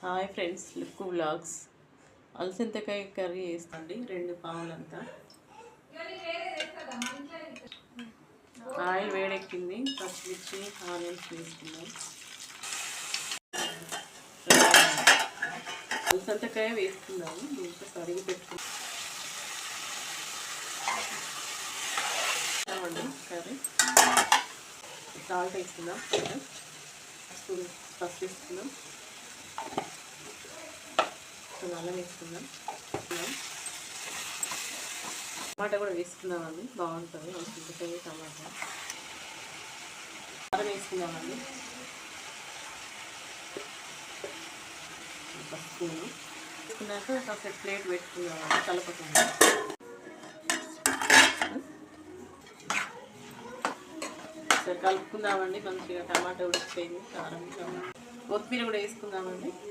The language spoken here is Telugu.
Hi friends, Lukku vlogs. అలసందకాయ కర్రీ వేస్తాండి 2 పావులంతా. ఆయిల్ వేడెక్కింది, పచ్చిమిర్చి ఆనియన్స్ వేసుకుందాం. అలసందకాయ వేసుకుందాము, దీంట్లో కడిగి పెట్టుకుందామండి. కర్రీ సాల్ట్ వేసుకుందాం, పసుపు వేసుకుందాం, అల్లం వేసుకుందాం, టమాటా కూడా వేసుకుందామండి, బాగుంటుంది అలసందకాయ టమాటా. కారం వేసుకుందామండి, పసుపు వేసుకున్నాక కాస్త ప్లేట్ పెట్టుకుందామండి కలపకుండా. సరే కలుపుకుందామండి, మంచిగా టమాటా ఉడికిపోయింది. కారం కొత్తిమీర కూడా వేసుకుందామండి.